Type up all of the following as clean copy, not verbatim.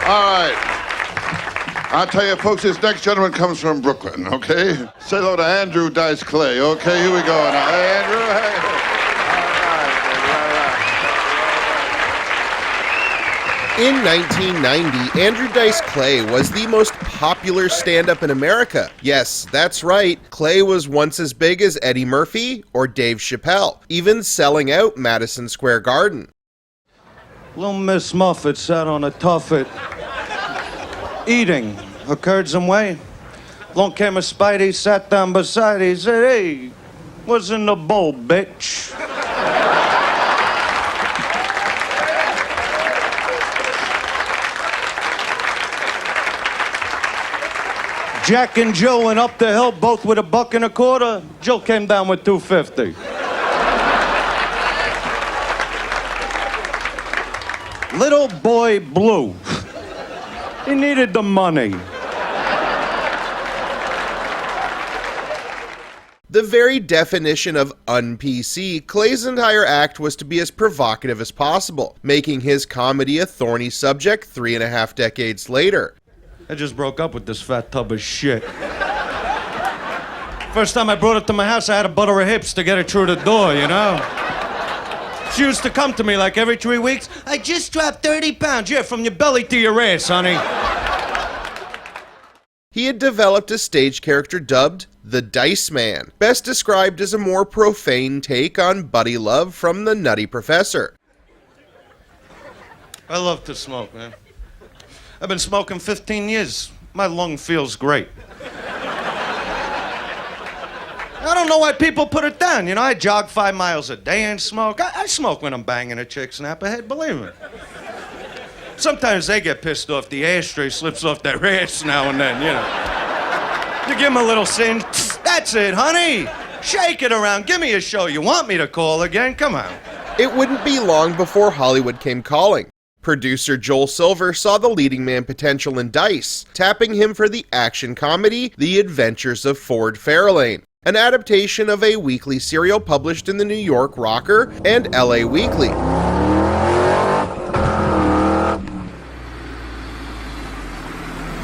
All right. I'll tell you, folks, this next gentleman comes from Brooklyn, okay? Say hello to Andrew Dice Clay. Okay, here we go now. Hey, Andrew, hey. In 1990, Andrew Dice Clay was the most popular stand-up in America. Yes, that's right, Clay was once as big as Eddie Murphy or Dave Chappelle, even selling out Madison Square Garden. Little Miss Muffet sat on a tuffet, eating her curds and whey. Long came a Spidey, sat down beside he said, "Hey, what's in the bowl, bitch?" Jack and Jill went up the hill, both with $1.25. Jill came down with $2.50. Little boy Blue. He needed the money. The very definition of un-PC, Clay's entire act was to be as provocative as possible, making his comedy a thorny subject 3.5 decades later. I just broke up with this fat tub of shit. First time I brought it to my house, I had to butter her hips to get her through the door, you know? She used to come to me like every 3 weeks. "I just dropped 30 pounds. Yeah, from your belly to your ass, honey." He had developed a stage character dubbed the Dice Man, best described as a more profane take on Buddy Love from The Nutty Professor. I love to smoke, man. I've been smoking 15 years. My lung feels great. I don't know why people put it down. You know, I jog 5 miles a day and smoke. I smoke when I'm banging a chick snap ahead, believe me. Sometimes they get pissed off. The ashtray slips off their ass now and then, you know. You give them a little singe. That's it, honey. Shake it around. Give me a show. You want me to call again? Come on. It wouldn't be long before Hollywood came calling. Producer Joel Silver saw the leading man potential in Dice, tapping him for the action comedy The Adventures of Ford Fairlane, an adaptation of a weekly serial published in the New York Rocker and LA Weekly.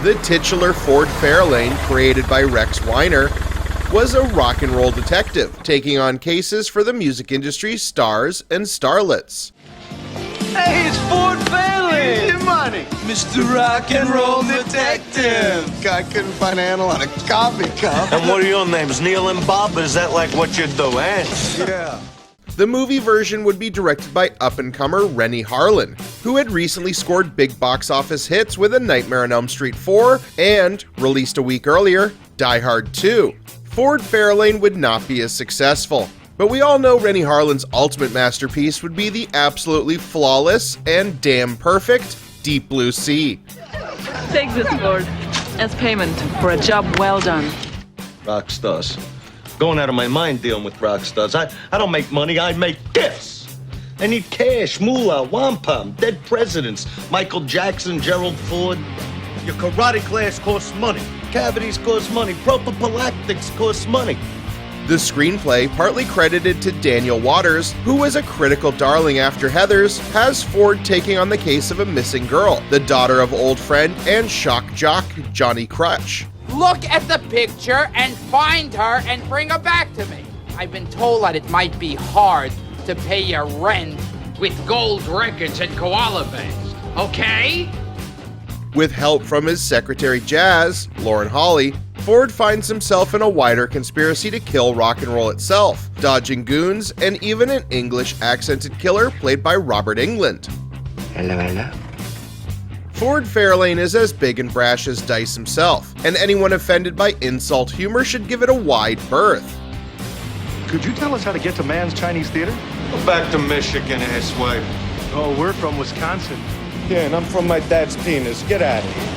The titular Ford Fairlane, created by Rex Weiner, was a rock and roll detective, taking on cases for the music industry's stars and starlets. Hey, it's Ford Fairlane! Your money! Mr. Rock and Roll Detective! I couldn't find a handle on a coffee cup. And what are your names, Neil and Bob? Is that like what you do, eh? Yeah. The movie version would be directed by up-and-comer Renny Harlin, who had recently scored big box office hits with A Nightmare on Elm Street 4 and, released a week earlier, Die Hard 2. Ford Fairlane would not be as successful, but we all know Renny Harlin's ultimate masterpiece would be the absolutely flawless and damn perfect Deep Blue Sea. Take this, Ford, as payment for a job well done. Rock stars. Going out of my mind dealing with rock stars. I don't make money, I make gifts. I need cash, moolah, wampum, dead presidents, Michael Jackson, Gerald Ford. Your karate class costs money. Cavities cost money. Protoprolactics cost money. The screenplay, partly credited to Daniel Waters, who was a critical darling after Heathers, has Ford taking on the case of a missing girl, the daughter of old friend and shock jock Johnny Crutch. Look at the picture and find her and bring her back to me. I've been told that it might be hard to pay your rent with gold records and koala bears, okay? With help from his secretary Jazz, Lauren Holly, Ford finds himself in a wider conspiracy to kill rock and roll itself, dodging goons and even an English accented killer played by Robert Englund. Hello, hello. Ford Fairlane is as big and brash as Dice himself, and anyone offended by insult humor should give it a wide berth. Could you tell us how to get to Mann's Chinese Theater? Go back to Michigan, asswipe. Oh, we're from Wisconsin. Yeah, and I'm from my dad's penis. Get out of here.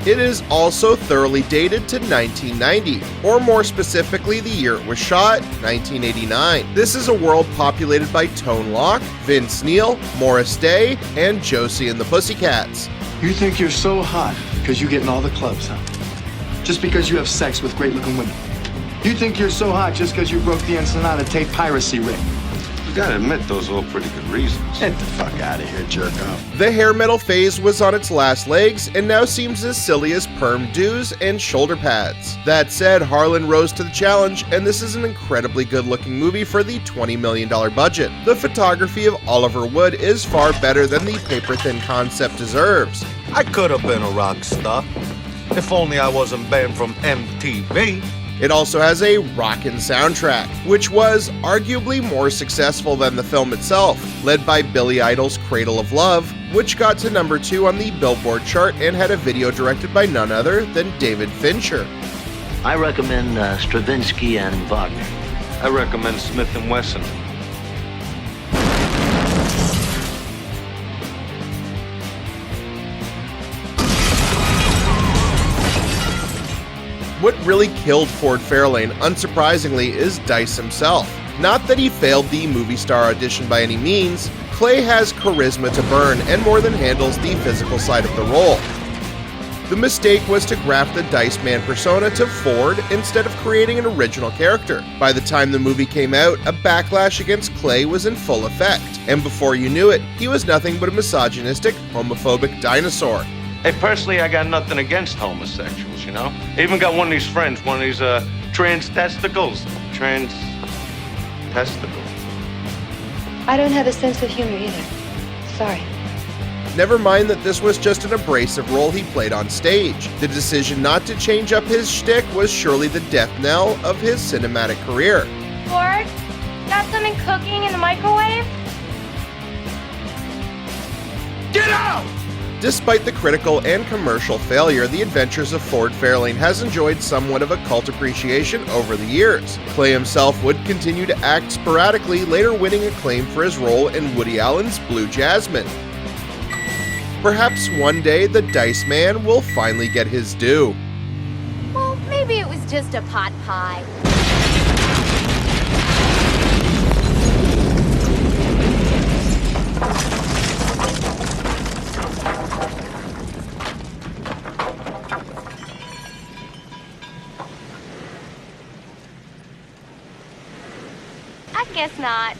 It is also thoroughly dated to 1990, or more specifically the year it was shot, 1989. This is a world populated by Tone Loc, Vince Neil, Morris Day, and Josie and the Pussycats. You think you're so hot because you get in all the clubs, huh? Just because you have sex with great-looking women. You think you're so hot just because you broke the Ensenada tape piracy ring. You gotta admit, those are all pretty good reasons. Get the fuck out of here, jerk off. The hair metal phase was on its last legs and now seems as silly as perm doos and shoulder pads. That said, Harlin rose to the challenge, and this is an incredibly good-looking movie for the $20 million budget. The photography of Oliver Wood is far better than the paper-thin concept deserves. I could have been a rock star. If only I wasn't banned from MTV. It also has a rockin' soundtrack, which was arguably more successful than the film itself, led by Billy Idol's Cradle of Love, which got to number 2 on the Billboard chart and had a video directed by none other than David Fincher. I recommend Stravinsky and Wagner. I recommend Smith & Wesson. What really killed Ford Fairlane, unsurprisingly, is Dice himself. Not that he failed the movie star audition by any means, Clay has charisma to burn and more than handles the physical side of the role. The mistake was to graft the Dice Man persona to Ford instead of creating an original character. By the time the movie came out, a backlash against Clay was in full effect, and before you knew it, he was nothing but a misogynistic, homophobic dinosaur. Hey, personally, I got nothing against homosexuals, you know? I even got one of these friends, one of these, trans testicles. Trans testicles. I don't have a sense of humor either. Sorry. Never mind that this was just an abrasive role he played on stage. The decision not to change up his shtick was surely the death knell of his cinematic career. Ford, got something cooking in the microwave? Get out! Despite the critical and commercial failure, The Adventures of Ford Fairlane has enjoyed somewhat of a cult appreciation over the years. Clay himself would continue to act sporadically, later winning acclaim for his role in Woody Allen's Blue Jasmine. Perhaps one day the Dice Man will finally get his due. Well, maybe it was just a pot pie. I guess not.